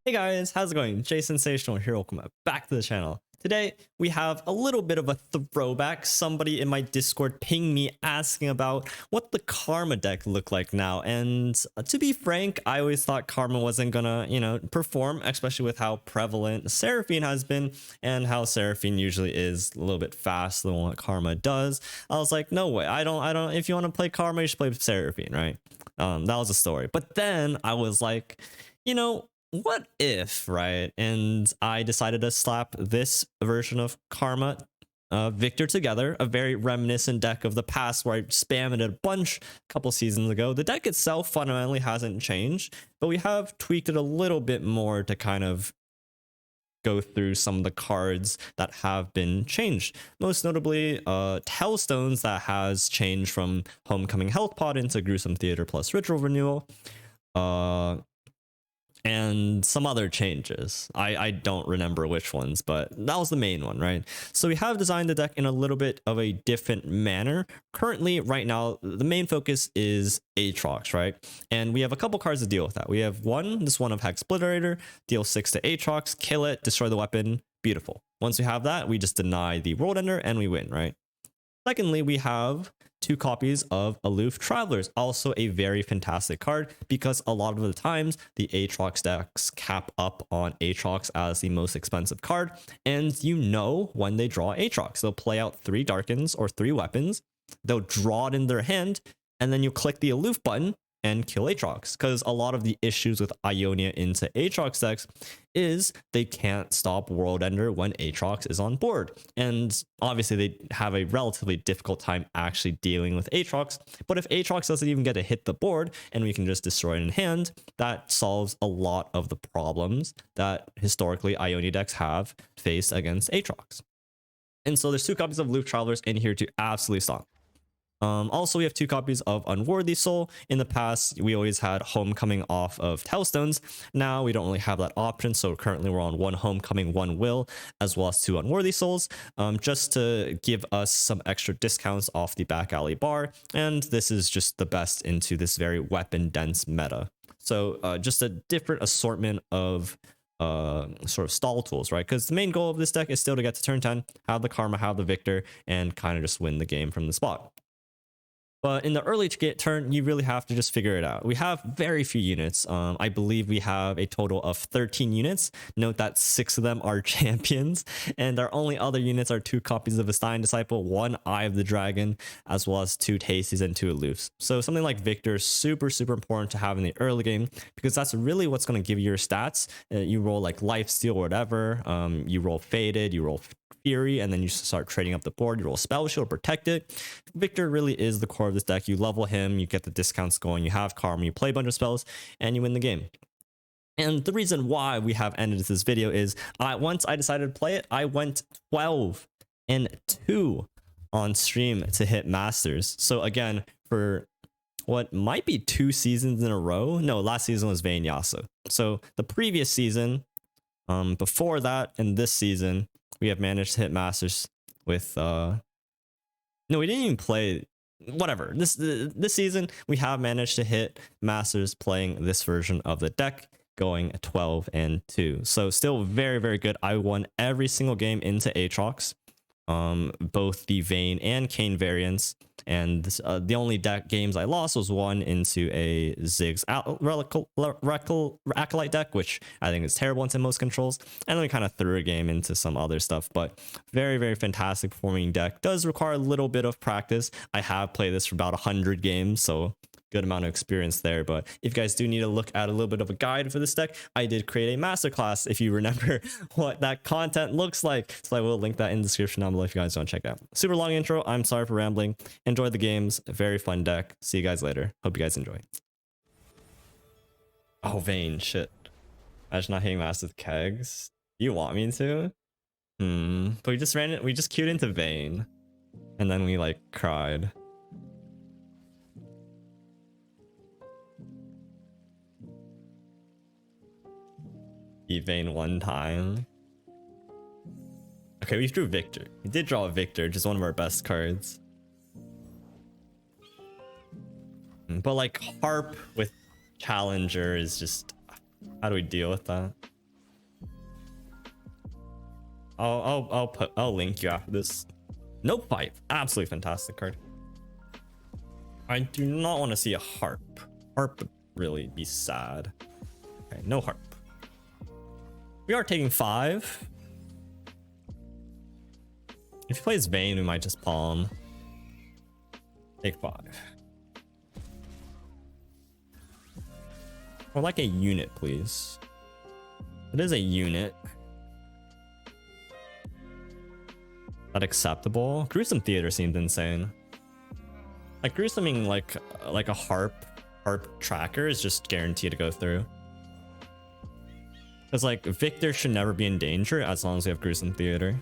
Hey guys, how's it going? Jay Sensational here, welcome back to the channel. Today, we have a little bit of a throwback. Somebody in my Discord pinged me asking about what the Karma deck looked like now. And to be frank, I always thought Karma wasn't gonna, perform, especially with how prevalent Seraphine has been and how Seraphine usually is a little bit faster than what Karma does. I was like, no way, I don't, if you want to play Karma, you should play Seraphine, right? That was the story. But then I was like, what if, right? And I decided to slap this version of Karma Victor together, a very reminiscent deck of the past where I spammed it a bunch a couple seasons ago. The deck itself fundamentally hasn't changed, but we have tweaked it a little bit more to kind of go through some of the cards that have been changed. Most notably, Tellstones that has changed from Homecoming Health Pod into Gruesome Theater plus Ritual Renewal. And some other changes. I don't remember which ones, but that was the main one, right? So we have designed the deck in a little bit of a different manner. Currently, right now, the main focus is Aatrox, right? And we have a couple cards to deal with that. We have this one of Hex Splitterator, deal 6 to Aatrox, kill it, destroy the weapon, beautiful. Once we have that, we just deny the World Ender and we win, right? Secondly, we have 2 copies of Aloof Travelers, also a very fantastic card because a lot of the times the Aatrox decks cap up on Aatrox as the most expensive card, and when they draw Aatrox, they'll play out 3 Darkens or 3 weapons, they'll draw it in their hand, and then you click the Aloof button and kill Aatrox, because a lot of the issues with Ionia into Aatrox decks is they can't stop World Ender when Aatrox is on board. And obviously they have a relatively difficult time actually dealing with Aatrox, but if Aatrox doesn't even get to hit the board and we can just destroy it in hand, that solves a lot of the problems that historically Ionia decks have faced against Aatrox. And so there's 2 copies of Aloof Travelers in here to absolutely stop. Also, we have 2 copies of Unworthy Soul. In the past, we always had Homecoming off of Tellstones. Now we don't really have that option, so currently we're on 1 Homecoming, 1 Will, as well as 2 Unworthy Souls, just to give us some extra discounts off the back alley bar. And this is just the best into this very weapon dense meta. So just a different assortment of sort of stall tools, right? Because the main goal of this deck is still to get to turn 10, have the Karma, have the Victor, and kind of just win the game from the spot. But in the early turn, you really have to just figure it out. We have very few units. I believe we have a total of 13 units. Note that 6 of them are champions, and our only other units are 2 copies of Stein Disciple, 1 Eye of the Dragon, as well as 2 Tasties and 2 Aloofs. So something like Victor is super, super important to have in the early game, because that's really what's going to give you your stats. You roll like Lifesteal or whatever. You roll Faded, you roll Fury, and then you start trading up the board. You roll Spell Shield, protect it. Victor really is the core of this deck. You level him, you get the discounts going, you have Karma, you play a bunch of spells, and you win the game. And the reason why we have ended this video is once I decided to play it, I went 12-2 on stream to hit Masters. So again, for what might be 2 seasons in a row, no, last season was Vayne Yasuo. So the previous season, before that, and this season, we have managed to hit Masters with no, we didn't even play, whatever. This season we have managed to hit Masters playing this version of the deck, going 12-2. So still very, very good. I won every single game into Aatrox, both the Vayne and Kayn variants, and the only games I lost was one into a Ziggs Acolyte deck, which I think is terrible into most controls, and then we kind of threw a game into some other stuff. But very, very fantastic performing deck. Does require a little bit of practice. I have played this for about 100 games, so good amount of experience there. But if you guys do need to look at a little bit of a guide for this deck, I did create a masterclass if you remember what that content looks like, so I will link that in the description down below if you guys want to check it out. Super long intro, I'm sorry for rambling. Enjoy the games, very fun deck. See you guys later. Hope you guys enjoy. Oh, Vayne, shit. Imagine not hitting Master with kegs. You want me to? But we just ran it, we just queued into Vayne, and then we like cried. Vayne 1 time. Okay, we drew Victor. We did draw a Victor, just one of our best cards. But like Harp with Challenger is just, how do we deal with that? I'll link you after this. Nope, fight. Absolutely fantastic card. I do not want to see a harp. Harp would really be sad. Okay, no harp. We are taking 5. If he plays Vayne, we might just palm. Take 5. Or like a unit, please. It is a unit. That acceptable? Gruesome Theater seemed insane. Like gruesoming like a harp tracker is just guaranteed to go through. Because like Victor should never be in danger as long as we have Gruesome Theater.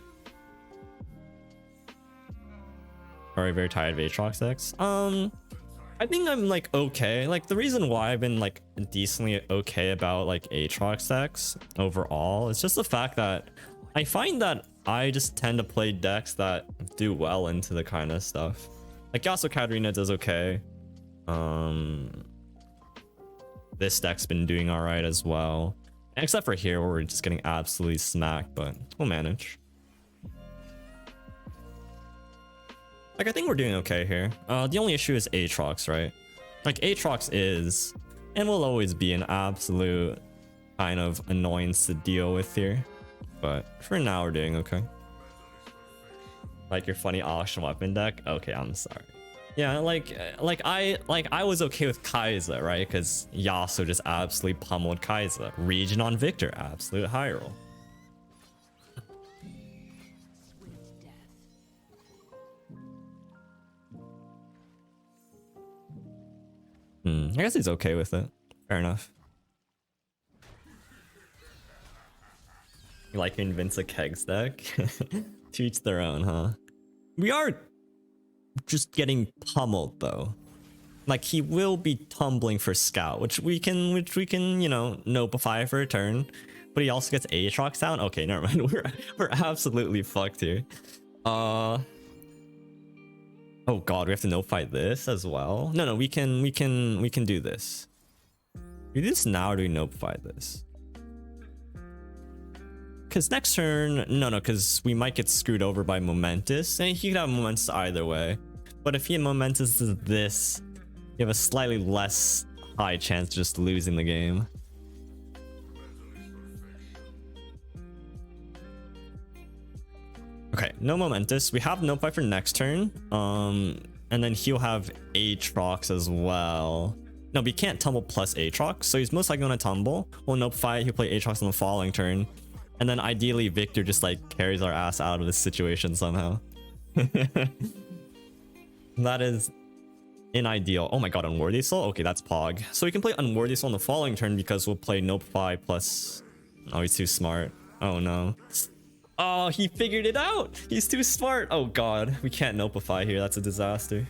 Alright, very tired of Aatrox decks. I think I'm like okay. Like the reason why I've been like decently okay about like Aatrox decks overall is just the fact that I find that I just tend to play decks that do well into the kind of stuff. Like Yasuo Katarina does okay. This deck's been doing alright as well. Except for here where we're just getting absolutely smacked, but we'll manage. Like I think we're doing okay here. The only issue is Aatrox, right? Like Aatrox is and will always be an absolute kind of annoyance to deal with here. But for now we're doing okay. Like your funny auction weapon deck? Okay, I'm sorry. Yeah, like I was okay with Kai'Sa, right? Because Yasuo just absolutely pummeled Kai'Sa. Region on Victor, absolute high roll. I guess he's okay with it. Fair enough. You like Invince a Kegs deck? To each their own, huh? We are just getting pummeled though. Like he will be tumbling for Scout, which we can, you know, notify for a turn. But he also gets Aatrox down. Okay, never mind. We're absolutely fucked here. Oh god, we have to notify this as well. No, we can do this. We do this now, or do we notify this? Because next turn, no, because we might get screwed over by Momentous, and he could have Momentous either way. But if he had Momentous is this, you have a slightly less high chance of just losing the game. Okay, no Momentous. We have Notify for next turn. And then he'll have Aatrox as well. No, we can't tumble plus Aatrox, so he's most likely gonna tumble. We'll Notify, he'll play Aatrox on the following turn. And then ideally Victor just like carries our ass out of this situation somehow. That is unideal. Oh my god, Unworthy Soul? Okay, that's Pog. So we can play Unworthy Soul on the following turn because we'll play Notify plus... Oh, he's too smart. Oh no. Oh, he figured it out! He's too smart! Oh god, we can't Notify here. That's a disaster.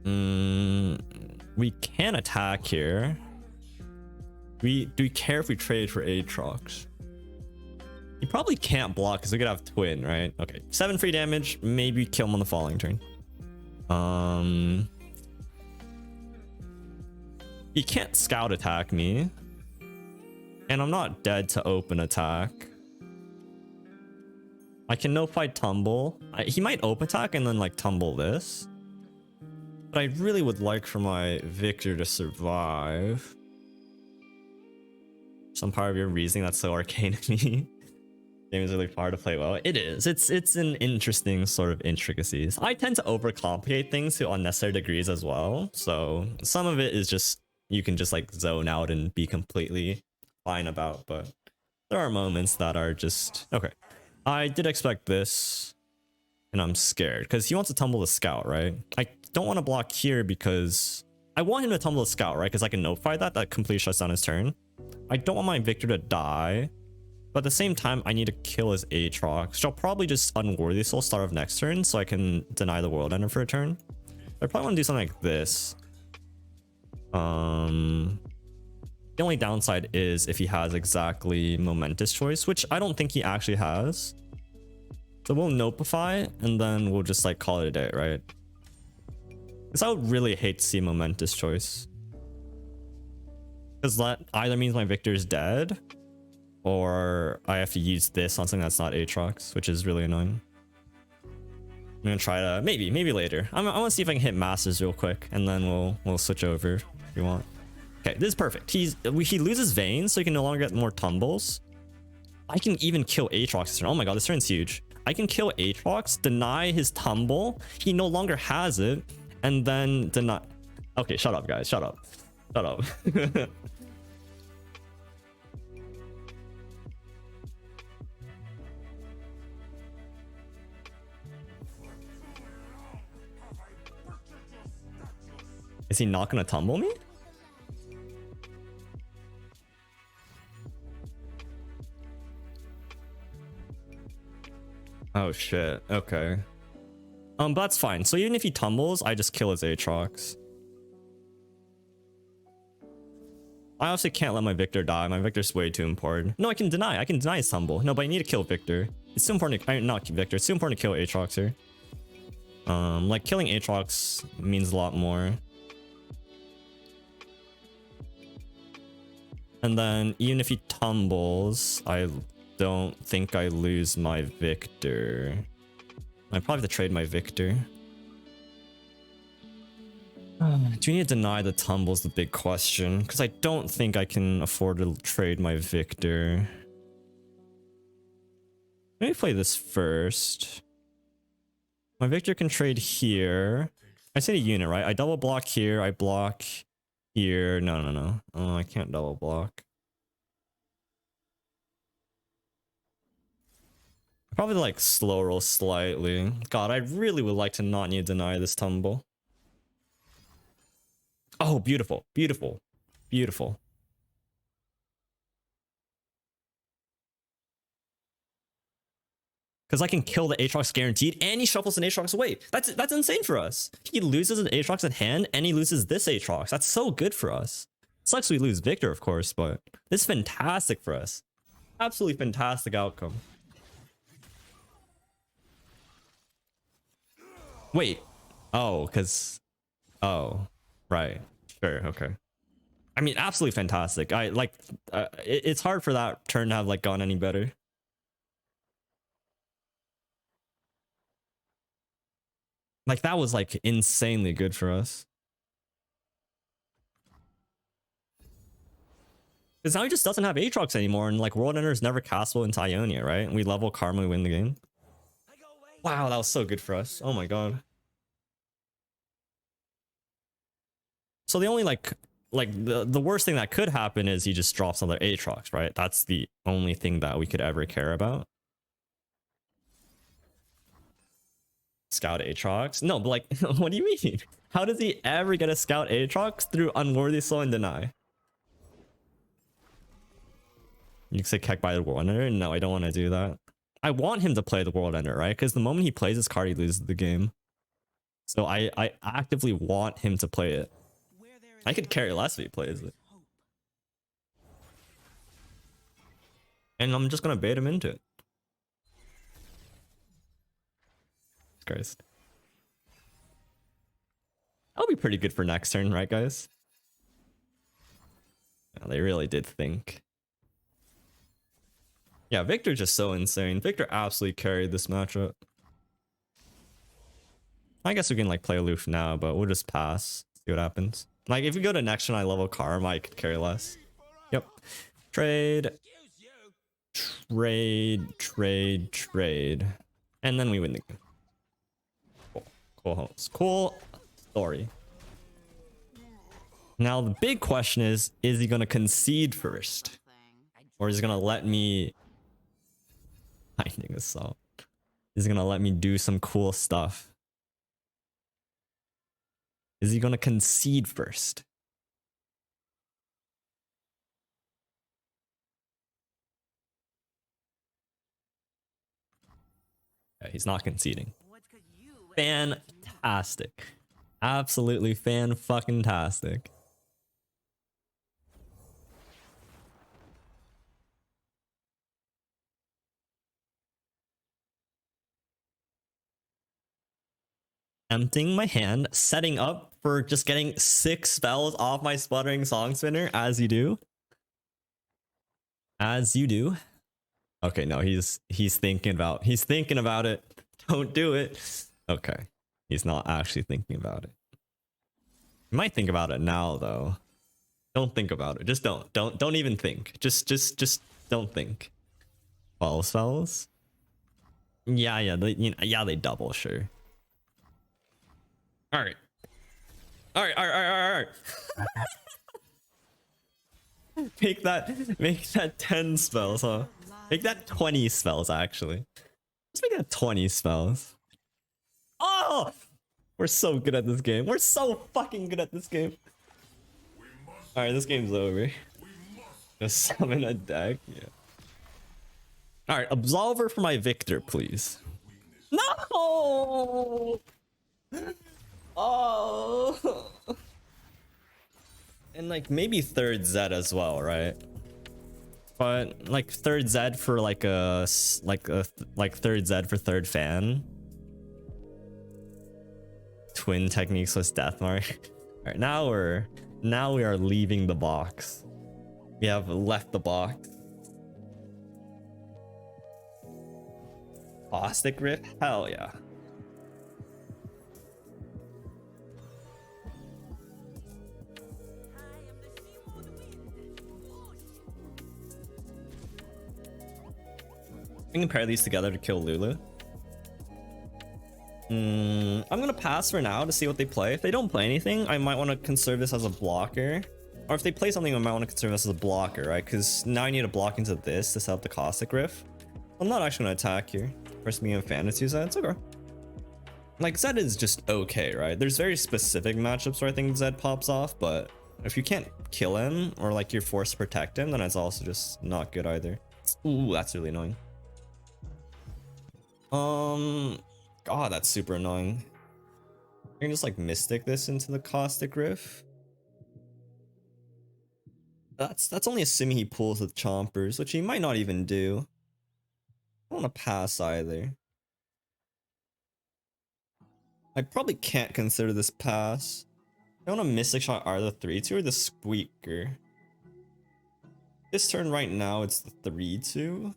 We can attack here. Do we care if we trade for Aatrox? He probably can't block because we could have Twin, right? Okay, 7 free damage. Maybe kill him on the following turn. He can't Scout attack me. And I'm not dead to open attack. I can Notify Tumble. He might open attack and then like tumble this. But I really would like for my Victor to survive. Some part of your reasoning that's so arcane to me. Game is really hard to play well. It is. It's an interesting sort of intricacies. I tend to overcomplicate things to unnecessary degrees as well. So some of it is just you can just like zone out and be completely fine about. But there are moments that are just okay. I did expect this, and I'm scared because he wants to tumble the Scout, right? I don't want to block here because I want him to tumble the Scout, right? Because I can notify that completely shuts down his turn. I don't want my Victor to die, but at the same time, I need to kill his Aatrox. So I'll probably just Unworthy Soul start of next turn so I can deny the World Ender for a turn. I probably want to do something like this. The only downside is if he has exactly Momentous Choice, which I don't think he actually has. So we'll Notify and then we'll just like call it a day, right? Because I would really hate to see Momentous Choice. Because that either means my Victor is dead, or I have to use this on something that's not Aatrox, which is really annoying. I'm gonna try to maybe later. I want to see if I can hit Masters real quick, and then we'll switch over if you want. Okay, this is perfect. He loses Vayne, so he can no longer get more tumbles. I can even kill Aatrox this turn. Oh my god, this turn's huge. I can kill Aatrox, deny his tumble. He no longer has it, and then deny. Okay, shut up, guys. Shut up. Shut up. Is he not gonna tumble me? Oh shit. Okay. But that's fine. So even if he tumbles, I just kill his Aatrox. I also can't let my Victor die. My Victor's way too important. No, I can deny his tumble. No, but I need to kill Victor. It's too important to, not Victor. It's too important to kill Aatrox here. Like killing Aatrox means a lot more. And then even if he tumbles, I don't think I lose my Victor. I probably have to trade my Victor. Do you need to deny the tumble is the big question, because I don't think I can afford to trade my Victor. Let me play this first. My Victor can trade here. I said a unit, right? I double block here. I block here. No. Oh, I can't double block. Probably like slow roll slightly. God, I really would like to not need to deny this tumble. Oh, beautiful, beautiful, beautiful. Because I can kill the Aatrox guaranteed, and he shuffles an Aatrox away. That's insane for us. He loses an Aatrox in hand, and he loses this Aatrox. That's so good for us. Sucks we lose Victor, of course, but this is fantastic for us. Absolutely fantastic outcome. Wait. Oh, because... Oh, right. Sure, okay. I mean, absolutely fantastic. I like... it's hard for that turn to have like gone any better. Like, that was like insanely good for us. Because now he just doesn't have Aatrox anymore, and like World Ender is never castable into Ionia, right? And we level Karma, we win the game. Wow, that was so good for us. Oh my god. So the only like the worst thing that could happen is he just drops another Aatrox, right? That's the only thing that we could ever care about. Scout Aatrox? No, but like, what do you mean? How does he ever get a Scout Aatrox through Unworthy Soul and Deny? You can say Keck by the World Ender? No, I don't want to do that. I want him to play the World Ender, right? Because the moment he plays this card, he loses the game. So I actively want him to play it. I could carry less if he plays it. And I'm just going to bait him into it. Christ. That'll be pretty good for next turn, right, guys? Yeah, they really did think. Yeah, Victor's just so insane. Victor absolutely carried this matchup. I guess we can like play aloof now, but we'll just pass. See what happens. Like, if we go to next turn, I level Karma, I could carry less. Yep. Trade. Trade. And then we win the game. Cool story. Now the big question is he gonna concede first, or is he gonna let me Binding Assault? Is he gonna let me do some cool stuff? Is he gonna concede first? Yeah, he's not conceding. Fantastic. Absolutely fan-fucking-tastic. Emptying my hand, setting up for just getting 6 spells off my Spluttering Song Spinner, as you do. As you do. Okay, no, he's thinking about it. Don't do it. Okay. He's not actually thinking about it. You might think about it now though. Don't think about it. Just don't even think. Just don't think. Follow spells? Yeah, they double, sure. Alright. Alright. Make that 10 spells, huh? Make that 20 spells, actually. Let's make that 20 spells. Oh! We're so good at this game. We're so fucking good at this game. Alright, this game's over. Just summon a deck. Yeah. Alright, Absolver for my Victor, please. No! Oh! And like maybe third Zed as well, right? But like third Zed for like third Zed for third fan. Twin techniques with Deathmark. Alright, now we are leaving the box. We have left the box. Caustic Rift? Hell yeah. We can pair these together to kill Lulu. I'm gonna pass for now to see what they play. If they don't play anything, I might want to conserve this as a blocker. Or if they play something, I might want to conserve this as a blocker, right? Because now I need to block into this to set up the Caustic Rift. I'm not actually gonna attack here. First me and Fantasy Zed, it's okay. Like Zed is just okay, right? There's very specific matchups where I think Zed pops off, but if you can't kill him or like you're forced to protect him, then it's also just not good either. Ooh, that's really annoying. God, that's super annoying. I can just like Mystic this into the Caustic Rift. That's only assuming he pulls with Chompers, which he might not even do. I don't want to pass either. I probably can't consider this pass. I want to Mystic Shot either the 3-2 or the Squeaker. This turn right now it's the 3-2.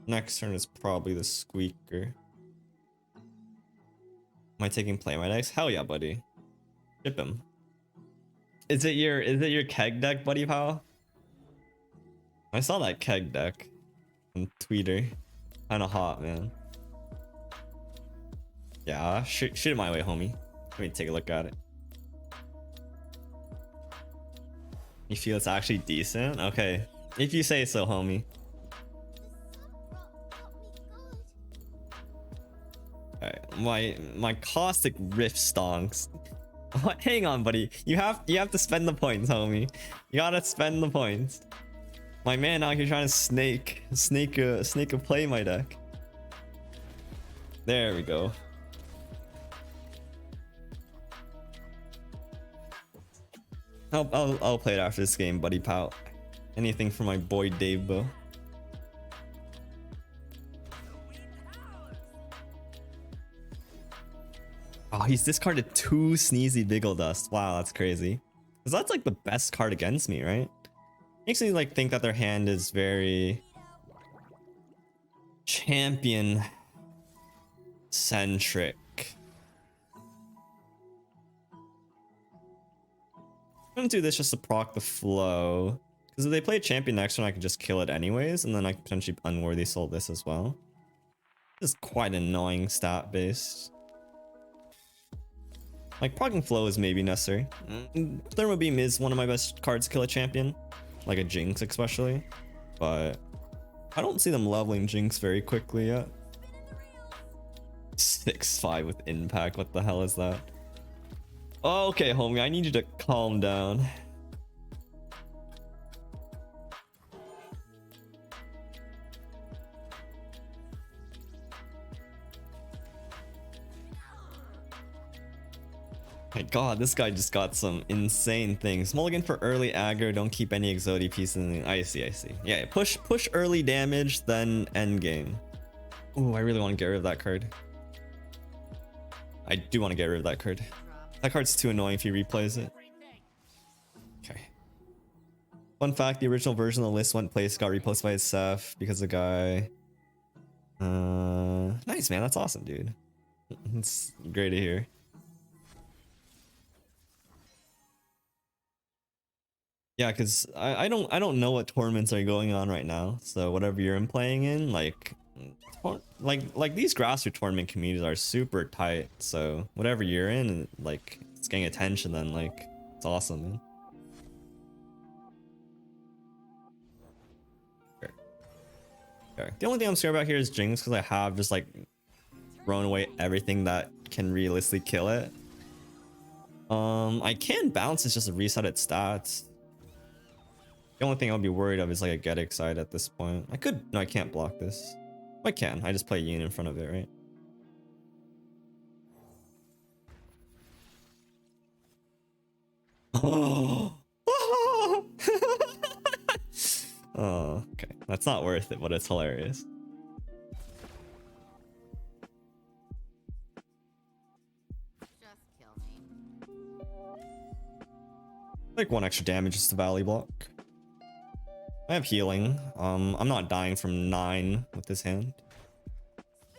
Next turn is probably the Squeaker. Am I taking play my next? Hell yeah, buddy. Ship him. Is it your keg deck, buddy pal? I saw that keg deck on Twitter. Kinda hot, man. Yeah, shoot it my way, homie. Let me take a look at it. You feel it's actually decent? Okay. If you say so, homie. Alright, my Caustic Rift stonks. Hang on, buddy. You have to spend the points, homie. You gotta spend the points. My man out here trying to snake a play my deck. There we go. I'll play it after this game, buddy pal. Anything for my boy Dave, though. Oh, he's discarded 2 Sneezy Biggle Dust. Wow, that's crazy. Cause that's like the best card against me, right? Makes me like think that their hand is very champion centric. I'm gonna do this just to proc the flow. Because if they play a champion next turn, I can just kill it anyways, and then I can potentially unworthy soul this as well. This is quite annoying stat based. Like proccing flow is maybe necessary. Thermo Beam is one of my best cards to kill a champion. Like a Jinx especially. But I don't see them leveling Jinx very quickly yet. 6-5 with impact, what the hell is that? Okay, homie, I need you to calm down. My god, this guy just got some insane things. Mulligan for early aggro, don't keep any Exodia pieces in the... I see. Yeah, push early damage, then end game. Ooh, I really want to get rid of that card. I do want to get rid of that card. That card's too annoying if he replays it. Okay. Fun fact, the original version of the list went place, got reposted by Seth because the guy. Nice, man. That's awesome, dude. It's great to hear. Yeah, because I don't know what tournaments are going on right now. So whatever you're playing in, like these grassroots tournament communities are super tight. So whatever you're in, like it's getting attention, then like it's awesome, man. Okay. The only thing I'm scared about here is Jinx because I have just like thrown away everything that can realistically kill it. I can bounce, it's just a reset its stats. The only thing I would be worried of is like a get excited at this point. I could, no, I can't block this. I can, I just play Yin in front of it, right? Oh, oh, okay. That's not worth it, but it's hilarious. Just kill me. Like 1 extra damage just to Valley block. I have healing. I'm not dying from 9 with this hand.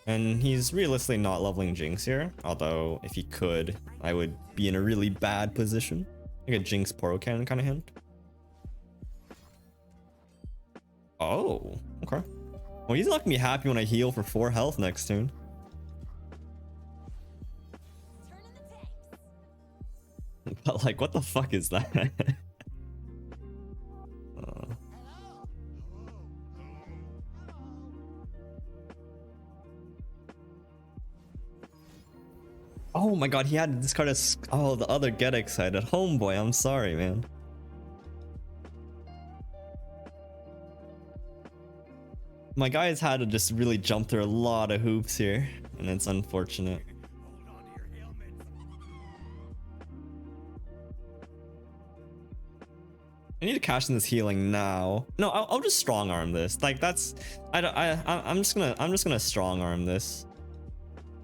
And he's realistically not leveling Jinx here. Although, if he could, I would be in a really bad position. Like a Jinx Poro Cannon kind of hand. Oh, okay. Well, he's not gonna be happy when I heal for 4 health next turn. But like, what the fuck is that? Oh my god, he had to discard a... Oh, the other get excited. Homeboy, I'm sorry, man. My guys had to just really jump through a lot of hoops here, and it's unfortunate. I need to cash in this healing now. No, I'll just strong arm this. Like that's... I'm just gonna strong arm this.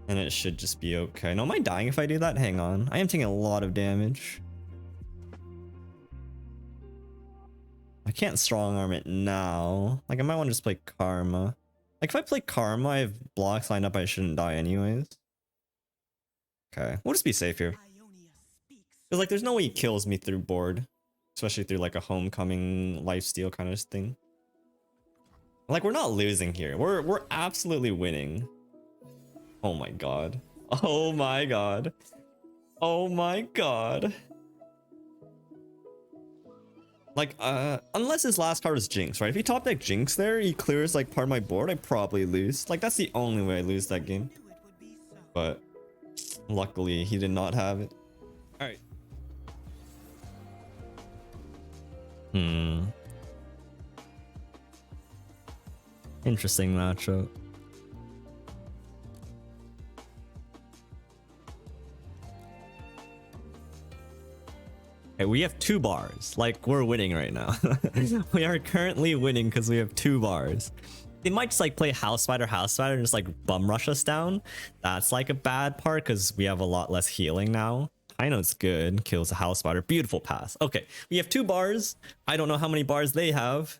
And it should just be okay. No, am I dying if I do that? Hang on. I am taking a lot of damage. I can't strong arm it now. Like I might want to just play Karma. Like if I play Karma, I have blocks lined up, I shouldn't die anyways. Okay, we'll just be safe here. Because like there's no way he kills me through board. Especially through like a homecoming lifesteal kind of thing. Like we're not losing here. We're absolutely winning. Oh my god. Oh my god. Oh my god. Like, unless his last card is Jinx, right? If he top deck Jinx there, he clears like part of my board, I probably lose. Like, that's the only way I lose that game. But luckily, he did not have it. Alright. Interesting matchup. Okay, we have 2 bars. Like, we're winning right now. We are currently winning because we have 2 bars. They might just like play House Spider, and just like bum rush us down. That's like a bad part because we have a lot less healing now. I know it's good. Kills the House Spider. Beautiful pass. Okay, we have 2 bars. I don't know how many bars they have.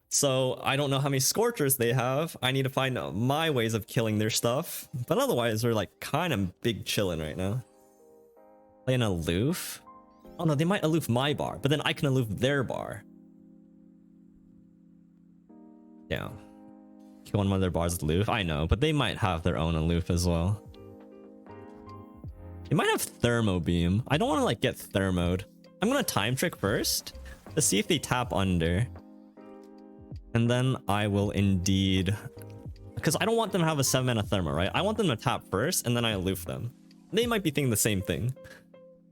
So I don't know how many Scorchers they have. I need to find my ways of killing their stuff. But otherwise, we're like kind of big chilling right now. Play an aloof. Oh no, they might aloof my bar, but then I can aloof their bar. Yeah. Kill one of their bars with aloof. I know, but they might have their own aloof as well. They might have Thermo Beam. I don't want to like get thermoed. I'm gonna time trick first to see if they tap under. And then I will indeed... Because I don't want them to have a 7-mana thermo, right? I want them to tap first and then I aloof them. They might be thinking the same thing.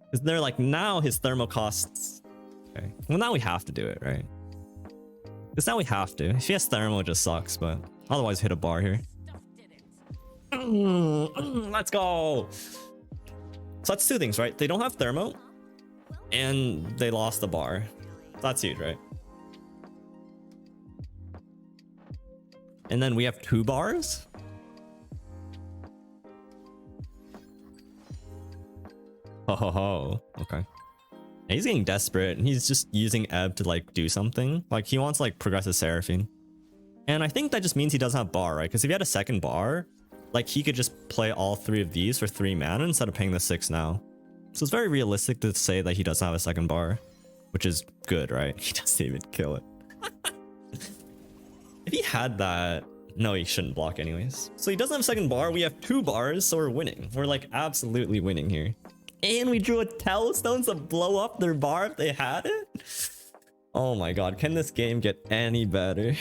Because they're like, now his thermo costs... Okay. Well, now we have to do it, right? Because now we have to. If he has thermo, it just sucks, but otherwise hit a bar here. Let's go! So that's 2 things, right? They don't have thermo, and they lost the bar. That's huge, right? And then we have 2 bars? Ho ho ho. Okay. He's getting desperate. He's just using Ebb to like do something. Like he wants like progressive Seraphine. And I think that just means he doesn't have bar, right? Because if he had a second bar, like he could just play all 3 of these for 3 mana instead of paying the 6 now. So it's very realistic to say that he doesn't have a second bar, which is good, right? He doesn't even kill it. If he had that, no, he shouldn't block anyways. So he doesn't have a second bar. We have 2 bars, so we're winning. We're like absolutely winning here. And we drew a Telestone to blow up their bar if they had it. Oh my god, can this game get any better?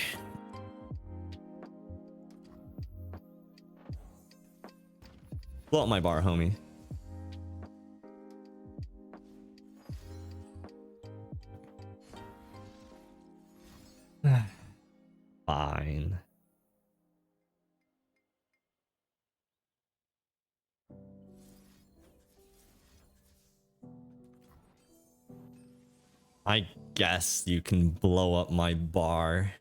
Blow up my bar, homie. Fine. I guess you can blow up my bar.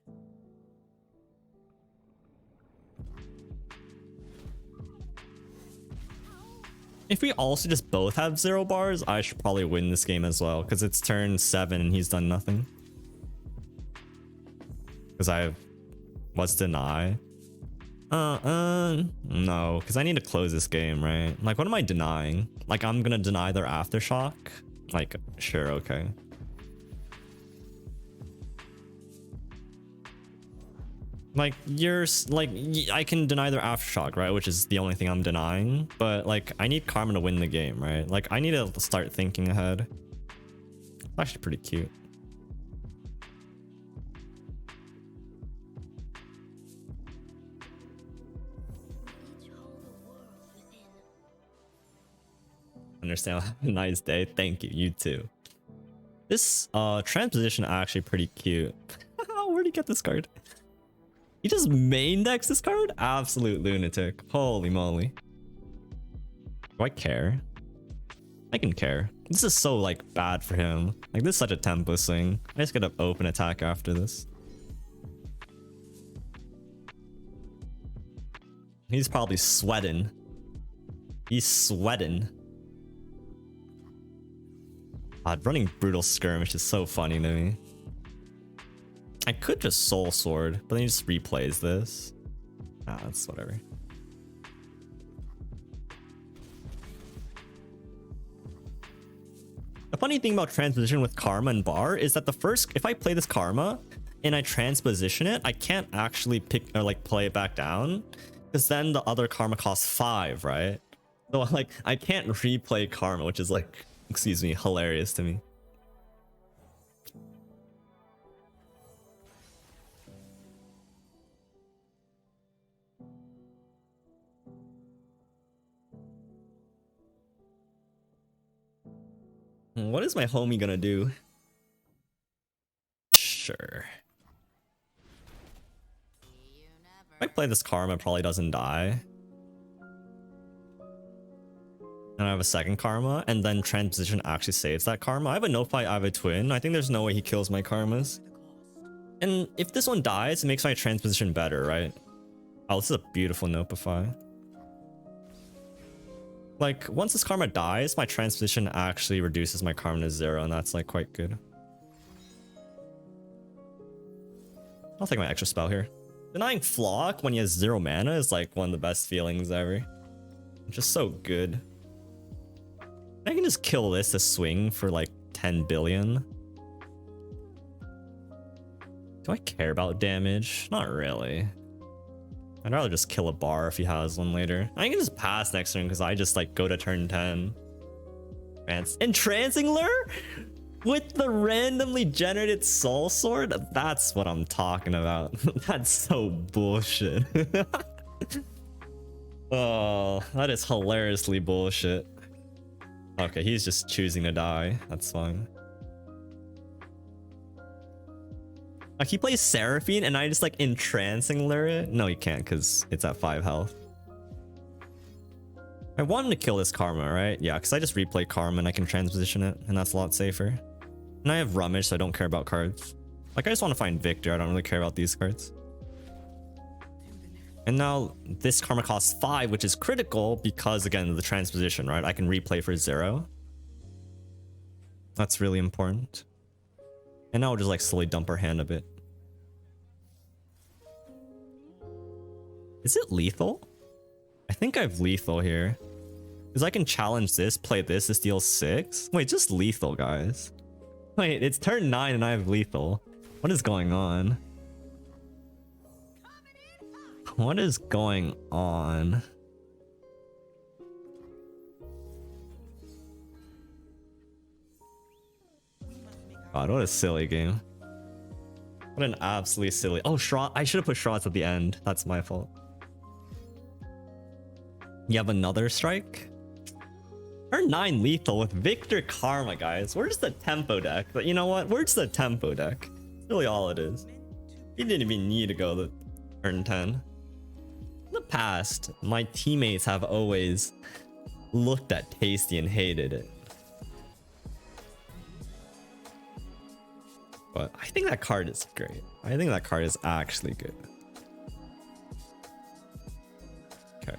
If we also just both have 0 bars, I should probably win this game as well, because it's turn 7 and he's done nothing. Because I have... What's deny? No, because I need to close this game, right? Like, what am I denying? Like, I'm gonna deny their Aftershock? Like, sure, okay. Like, I can deny their Aftershock, right? Which is the only thing I'm denying. But, like, I need Karma to win the game, right? Like, I need to start thinking ahead. It's actually pretty cute. Understand. Have a nice day. Thank you. You too. This transposition actually pretty cute. Where'd he get this card? He just main decks this card? Absolute lunatic. Holy moly. Do I care? I can care. This is so like bad for him. Like this is such a tempo swing. I just gotta open attack after this. He's probably sweating. He's sweating. God, running Brutal Skirmish is so funny to me. I could just Soul Sword, but then he just replays this. Ah, that's whatever. The funny thing about transposition with Karma and Bar is that if I play this Karma and I transposition it, I can't actually pick or like play it back down because then the other Karma costs 5, right? So like I can't replay Karma, which is like, excuse me, hilarious to me. What is my homie gonna do? Sure. If I play this Karma, it probably doesn't die. And I have a second Karma, and then Transposition actually saves that Karma. I have a Notify, I have a Twin. I think there's no way he kills my Karmas. And if this one dies, it makes my Transposition better, right? Oh, this is a beautiful Notify. Like, once this Karma dies, my Transposition actually reduces my Karma to 0, and that's, like, quite good. I'll take my extra spell here. Denying Flock when he has 0 mana is, like, one of the best feelings ever. It's just so good. I can just kill this to swing for, like, 10 billion. Do I care about damage? Not really. I'd rather just kill a bar if he has one later. I can just pass next turn because I just like go to turn 10. Entrancing Lure? With the randomly generated Soul Sword? That's what I'm talking about. That's so bullshit. Oh, that is hilariously bullshit. Okay, he's just choosing to die. That's fine. Like he plays Seraphine and I just like entrancing lure it? No, he can't because it's at 5 health. I wanted to kill this Karma, right? Yeah, because I just replay Karma and I can transposition it and that's a lot safer. And I have Rummage, so I don't care about cards. Like I just want to find Victor, I don't really care about these cards. And now this Karma costs 5, which is critical because again, the transposition, right? I can replay for 0. That's really important. And now we'll just like slowly dump our hand a bit. Is it lethal? I think I have lethal here. Because I can challenge this, play this deals 6. Wait, just lethal, guys. Wait, it's turn 9 and I have lethal. What is going on? What is going on? God, what a silly game. What an absolutely silly. Oh, Shroud. I should have put Shrouds at the end. That's my fault. You have another strike? Turn 9 lethal with Victor Karma, guys. Where's the tempo deck? But you know what? Where's the tempo deck? That's really all it is. You didn't even need to go to turn 10. In the past, my teammates have always looked at Tasty and hated it. But I think that card is great. I think that card is actually good. Okay.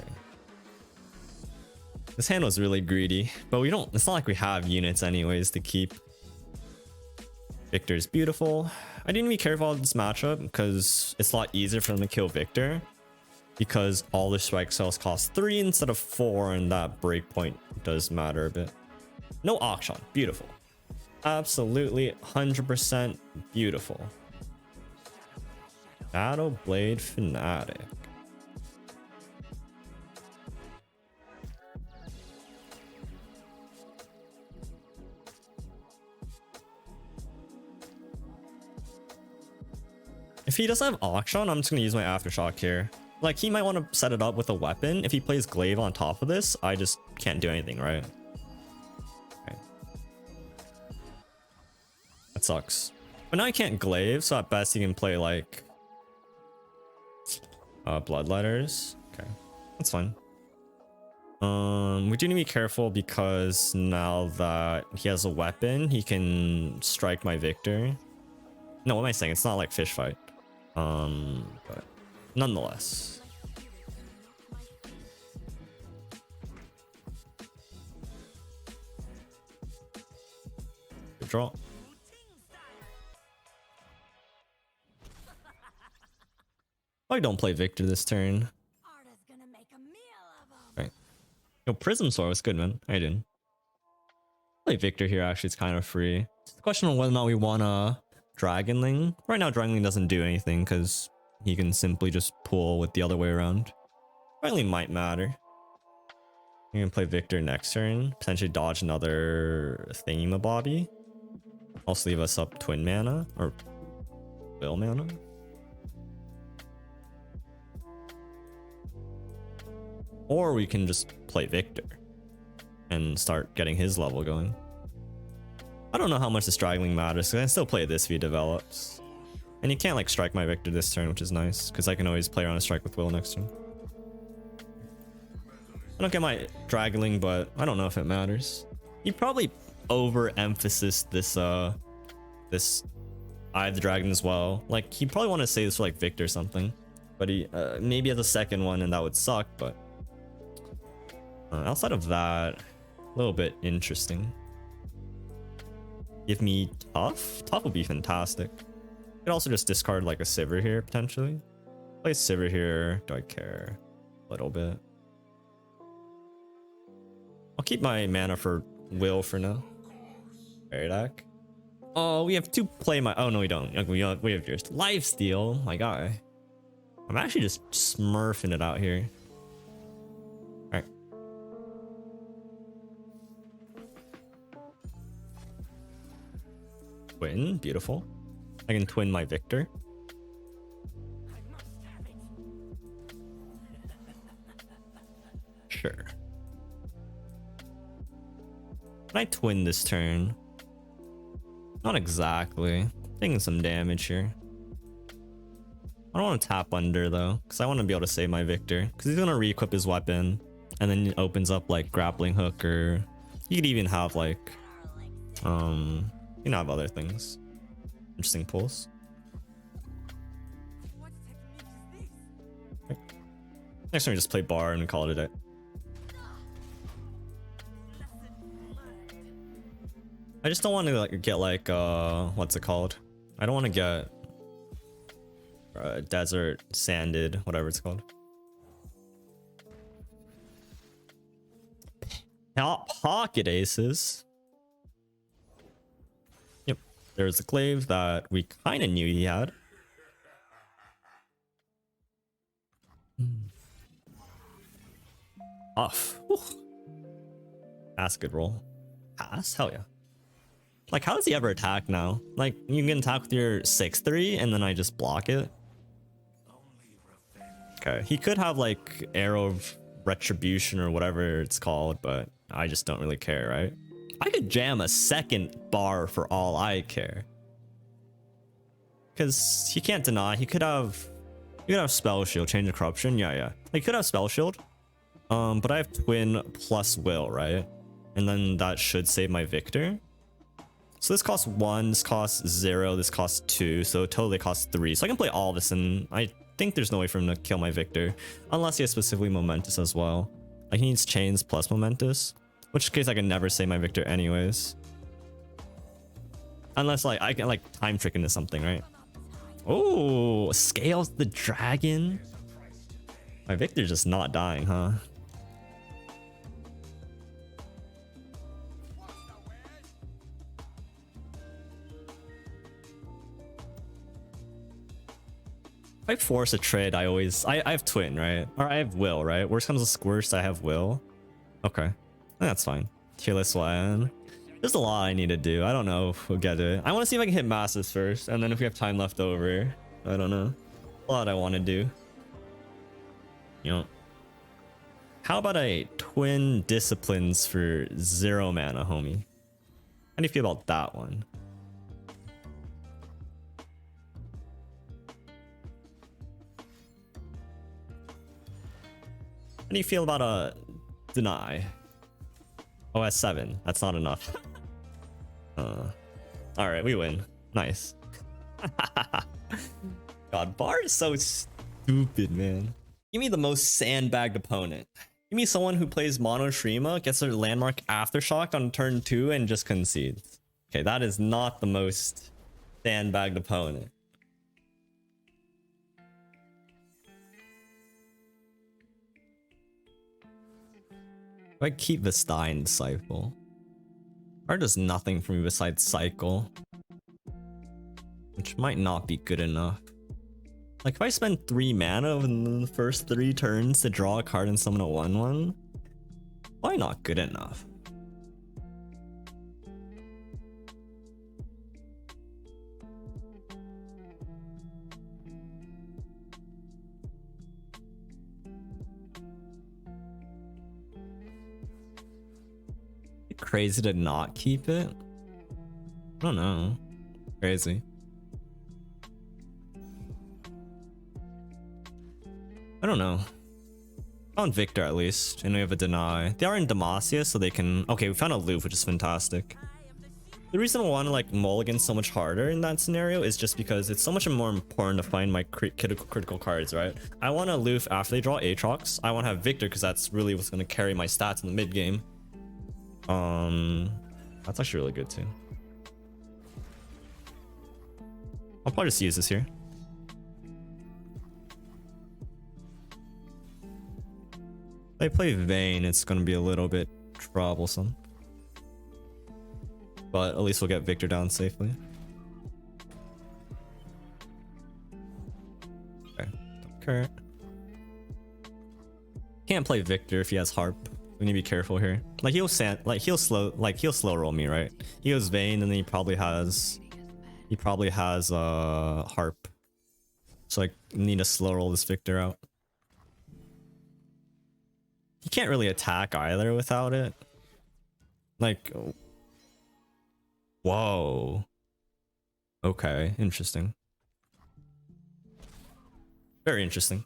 This hand was really greedy, but we don't, it's not like we have units anyways to keep. Victor's beautiful. I didn't be careful with this matchup because it's a lot easier for them to kill Victor because all the strike cells cost 3 instead of 4, and that breakpoint does matter a bit. No Akshan, beautiful. Absolutely 100% beautiful. Shadow Blade Fanatic. If he does have Akshan, I'm just gonna use my Aftershock here. Like, he might want to set it up with a weapon. If he plays Glaive on top of this, I just can't do anything, right? Okay. That sucks. But now he can't Glaive, so at best he can play like Bloodletters. Okay, that's fine. We do need to be careful because now that he has a weapon, he can strike my Victor. No, what am I saying? It's not like fish fight. But nonetheless. Good draw. I don't play Victor this turn. Right. Yo, Prism Sword was good, man. I didn't. Play Victor here, actually, it's kind of free. It's the question of whether or not we want a Dragonling. Right now, Dragonling doesn't do anything because he can simply just pull with the other way around. Dragonling might matter. You can play Victor next turn, potentially dodge another thingy-mabobby. Also leave us up twin mana or will mana. Or we can just play Victor and start getting his level going. I don't know how much the straggling matters, because I can still play this if he develops. And you can't like strike my Victor this turn, which is nice, because I can always play around a strike with Will next turn. I don't get my Draggling, but I don't know if it matters. He probably overemphasized this this Eye of the Dragon as well. Like, he probably want to say this for like Victor or something. But he maybe has a second one and that would suck, but outside of that, a little bit interesting. Give me Tough? Tough would be fantastic. Could also just discard like a Sivir here, potentially. Play Sivir here. Do I care? A little bit. I'll keep my mana for Will for now. Paradak. Oh, we have to play my... Oh, no, we don't. We have yours. Lifesteal, my guy. I'm actually just smurfing it out here. Alright. Twin, beautiful. I can twin my Victor. Sure. Can I twin this turn? Not exactly. Taking some damage here. I don't want to tap under though, because I want to be able to save my Victor. Because he's going to re-equip his weapon, and then it opens up like grappling hook, or you could even have like you can have other things. Interesting pulls. Okay. Next time we just play bar and call it a day. I just don't want to like get like what's it called? I don't want to get desert sanded, whatever it's called. Pocket aces. Yep, there's a glaive that we kind of knew he had. Off. Whew. That's a good roll. Pass? Hell yeah. Like, how does he ever attack now? Like, you can attack with your 6-3 and then I just block it. Okay, he could have like Arrow of Retribution or whatever it's called, but I just don't really care, right? I could jam a second bar for all I care. Because he can't deny. He could have Spell Shield, Change of Corruption. Yeah. He could have Spell Shield. But I have Twin plus Will, right? And then that should save my Victor. So this costs 1, this costs 0, this costs 2, so it totally costs 3. So I can play all this, and I think there's no way for him to kill my Victor. Unless he has specifically Momentous as well. Like, he needs Chains plus Momentous. Which case I can never save my Victor anyways. Unless, like, I can, like, time trick into something, right? Oh, Scales the Dragon. My Victor's just not dying, huh? If I force a trade, I have Twin, right? Or I have Will, right? Worst comes to worst, I have Will. Okay, that's fine. Tearless one. There's a lot I need to do. I don't know if we'll get it. I want to see if I can hit masses first, and then if we have time left over, I don't know. A lot I want to do. You know. How about a Twin Disciplines for 0 mana, homie? How do you feel about that one? How do you feel about a Deny? OS 7. That's not enough. Alright, we win. Nice. God, Bar is so stupid, man. Give me the most sandbagged opponent. Give me someone who plays Mono Shrima, gets their landmark Aftershock on turn 2, and just concedes. Okay, that is not the most sandbagged opponent. If I keep Vestae and Disciple, Bar does nothing for me besides Cycle, which might not be good enough. Like, if I spend 3 mana in the first 3 turns to draw a card and summon a 1/1, why not good enough? Crazy to not keep it? I don't know. Crazy. I don't know. On Victor at least, and we have a Deny. They are in Demacia, so they can... Okay, we found a loop, which is fantastic. The reason I want to like mulligan so much harder in that scenario is just because it's so much more important to find my critical cards, right? I want to loof after they draw Aatrox. I want to have Victor because that's really what's going to carry my stats in the mid game. That's actually really good too. I'll probably just use this here. If I play Vayne, it's gonna be a little bit troublesome. But at least we'll get Victor down safely. Okay, don't care. Can't play Victor if he has Harp. We need to be careful here. Like he'll slow roll me, right? He goes Vayne, and then he probably has Harp. So I need to slow roll this Victor out. He can't really attack either without it. Like, whoa. Okay, interesting. Very interesting.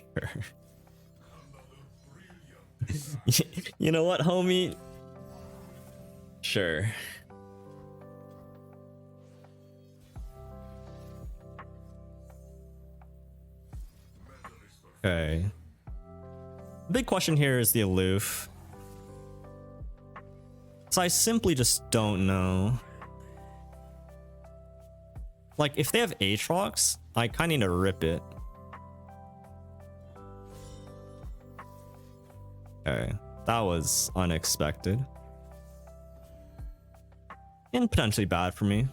Sure. You know what, homie? Sure. Okay. Big question here is the aloof. So I simply just don't know. Like, if they have Aatrox, I kind of need to rip it. Okay, that was unexpected. And potentially bad for me.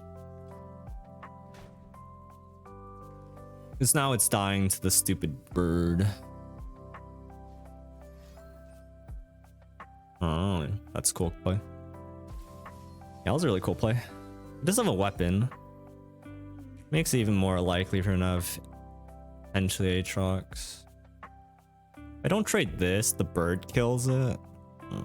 Because now it's dying to the stupid bird. Oh, that's cool play. Yeah, that was a really cool play. It does have a weapon. Makes it even more likely for him to have potentially Aatrox. I don't trade this, the bird kills it. I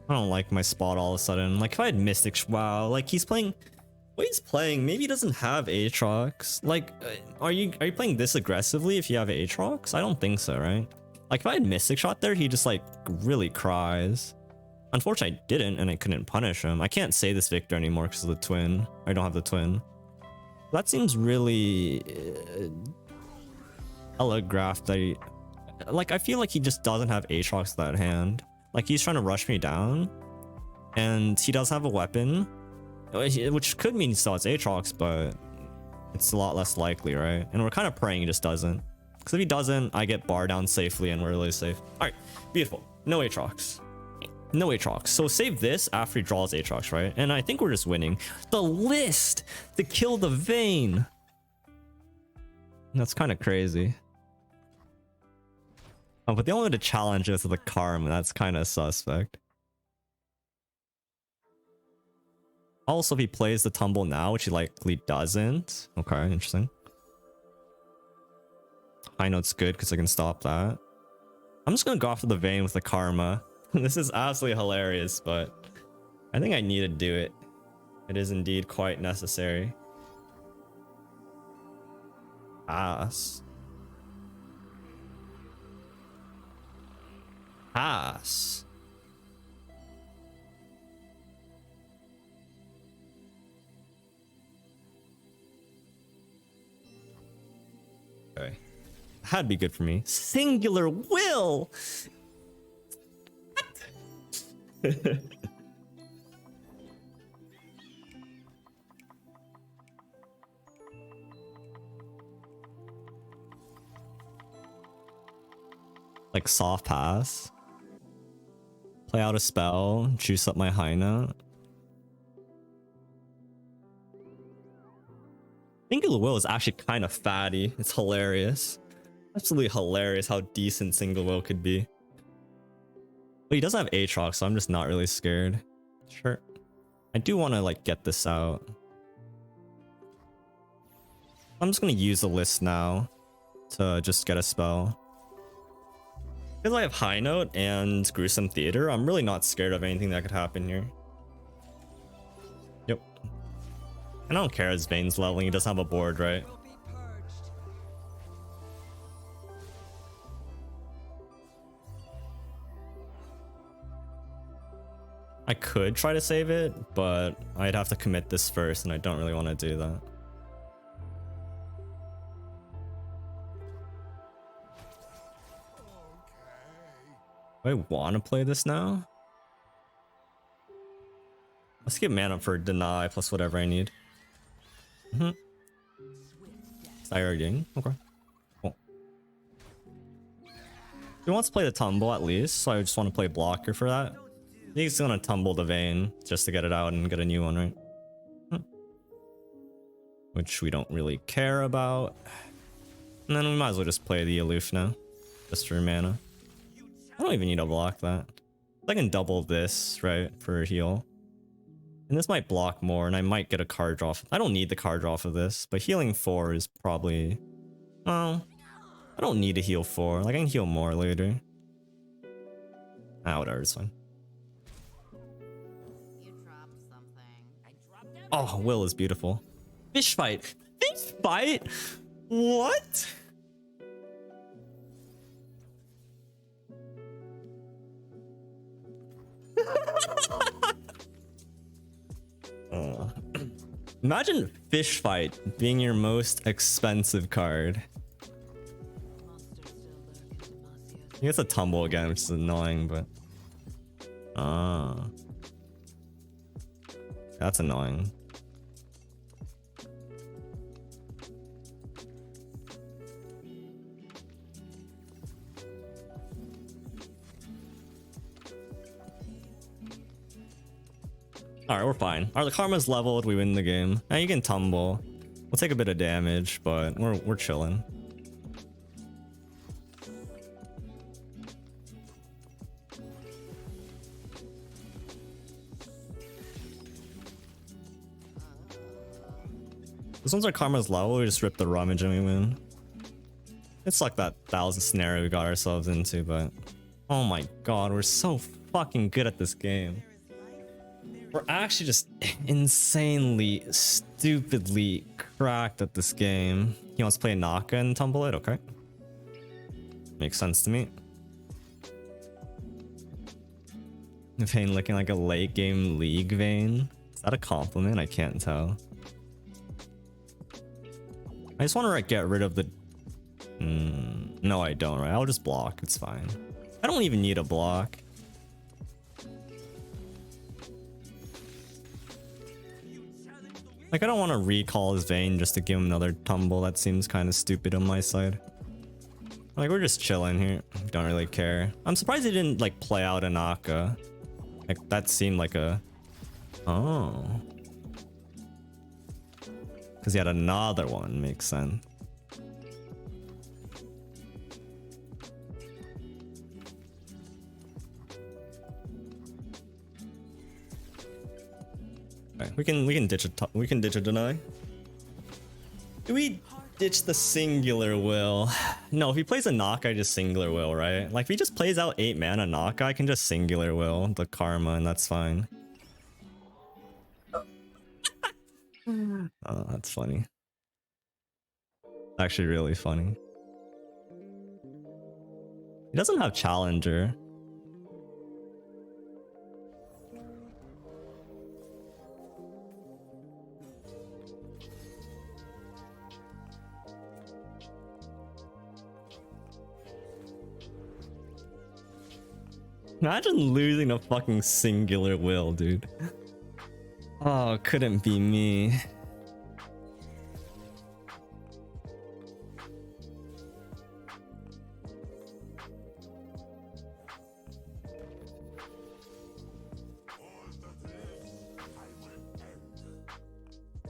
don't like my spot all of a sudden. Like, if I had Mystic, wow, like he's playing what he's playing, maybe he doesn't have Aatrox. Like, are you playing this aggressively if you have Aatrox? I don't think so, right? Like, if I had Mystic Shot there, he just like really cries. Unfortunately, I didn't, and I couldn't punish him. I can't say this Victor anymore because of the twin. I don't have the twin. That seems really telegraphed. Like, I feel like he just doesn't have Aatrox that hand. Like, he's trying to rush me down, and he does have a weapon, which could mean he still has Aatrox, but it's a lot less likely, right? And we're kind of praying he just doesn't. Because if he doesn't, I get bar down safely and we're really safe. All right, beautiful. No Aatrox. No Aatrox. So save this after he draws Aatrox, right? And I think we're just winning. The list to kill the Vayne. That's kind of crazy. Oh, but the only way to challenge is with the Karma. That's kind of suspect. Also, if he plays the tumble now, which he likely doesn't. Okay, interesting. High note's good because I can stop that. I'm just gonna go after the Vayne with the Karma. This is absolutely hilarious, but I think I need to do it. It is indeed quite necessary. Pass. Pass. Okay. That'd be good for me. Singular will! Like soft pass. Play out a spell, juice up my high note. Singular will is actually kind of fatty. It's hilarious. Absolutely hilarious how decent single will could be. But he doesn't have Aatrox, so I'm just not really scared. Sure. I do want to like get this out. I'm just going to use the list now to just get a spell. Because I have High Note and Gruesome Theater, I'm really not scared of anything that could happen here. Yep. And I don't care as Vayne's leveling, he doesn't have a board, right? I could try to save it, but I'd have to commit this first, and I don't really want to do that. Do I want to play this now? Let's get mana for deny plus whatever I need. Styring. Okay. Cool. He wants to play the tumble at least, so I just want to play blocker for that. He's gonna tumble the Vayne just to get it out and get a new one, right? Which we don't really care about. And then we might as well just play the aloof now. Just for mana. I don't even need to block that. I can double this, right, for a heal. And this might block more, and I might get a card draw. I don't need the card draw for this, but healing 4 is probably... Well, I don't need to heal 4. Like, I can heal more later. Ah, whatever, it's fine. You dropped something. Oh, Will is beautiful. Fish fight! Fish fight?! What?! Imagine Fish Fight being your most expensive card. He gets a tumble again, which is annoying, but that's annoying. All right, we're fine. Our karma's leveled. We win the game. Now you can tumble. We'll take a bit of damage, but we're chilling. As long as our karma's low, we just rip the rummage and we win. It's like that 1,000 scenario we got ourselves into, but oh my god, we're so fucking good at this game. We're actually just insanely, stupidly cracked at this game. He wants to play Naka and tumble it, okay. Makes sense to me. Vayne looking like a late game league Vayne. Is that a compliment? I can't tell. I just want to get rid of the... no, I don't, right? I'll just block. It's fine. I don't even need a block. Like, I don't want to recall his Vayne just to give him another tumble. That seems kind of stupid on my side. Like, we're just chilling here. Don't really care. I'm surprised he didn't, like, play out a Naka. Like, that seemed like a... Oh. Because he had another one. Makes sense. Okay, we can ditch a deny. Do we ditch the singular will? No, if he plays a knock, I just singular will, right? Like if he just plays out 8 mana knock, I can just singular will the karma and that's fine. Oh, that's funny. Actually really funny. He doesn't have challenger. Imagine losing a fucking singular will, dude. Oh, couldn't be me.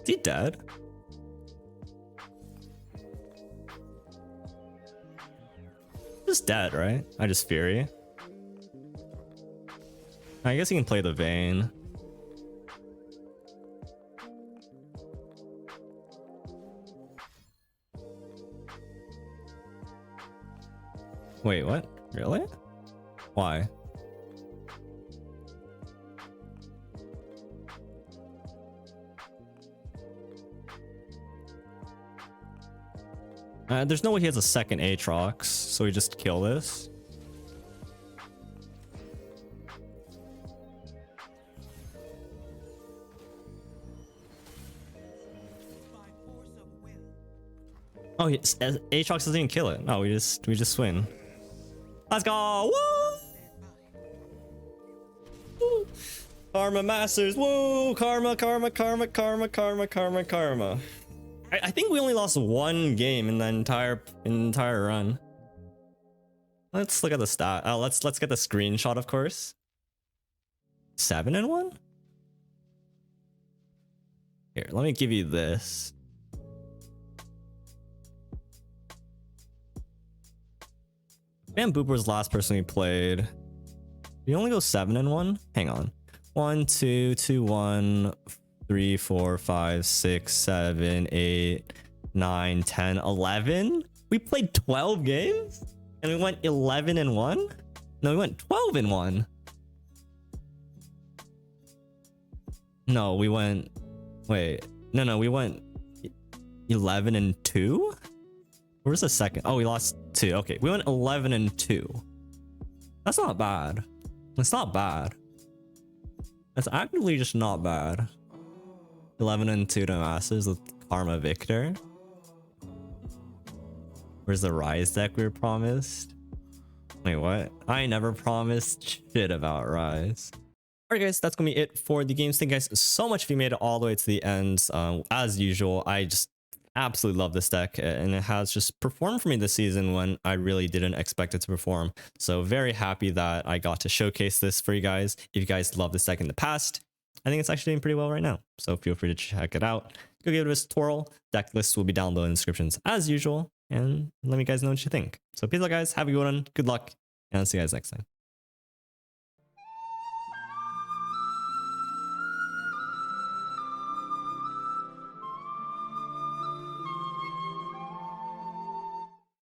Is he dead? Just dead, right? I just Fury. I guess he can play the Vayne. Wait, what? Really? Why? There's no way he has a second Aatrox, so we just kill this. Oh, Aatrox doesn't even kill it. No, we just win. Let's go! Woo! Woo! Karma Masters! Woo! Karma, karma, karma, karma, karma, karma, karma. I think we only lost one game in the entire run. Let's look at the stat. Oh, let's get the screenshot, of course. 7-1? Here, let me give you this. Man, Booper was the last person we played. Did you only go 7-1? Hang on. 1, 2, 2, 1, 3, 4, 5, 6, 7, 8, 9, 10, 11? We played 12 games? And we went 11-1? No, we went 12-1. No, we went... Wait. No, we went 11-2? Where's the second? Oh, we lost 2. Okay, we went 11-2. That's not bad. It's not bad. That's actively just not bad. 11-2 to Masters with Karma Victor. Where's the Rise deck we were promised? Wait, what? I never promised shit about Rise. Alright guys, that's gonna be it for the games. Thank you guys so much if you made it all the way to the end. As usual, I just absolutely love this deck, and it has just performed for me this season when I really didn't expect it to perform. So very happy that I got to showcase this for you guys. If you guys love this deck in the past, I think it's actually doing pretty well right now. So feel free to check it out. Go give it a tutorial. Deck list will be down below in the descriptions as usual. And let me guys know what you think. So peace out guys, have a good one, good luck, and I'll see you guys next time.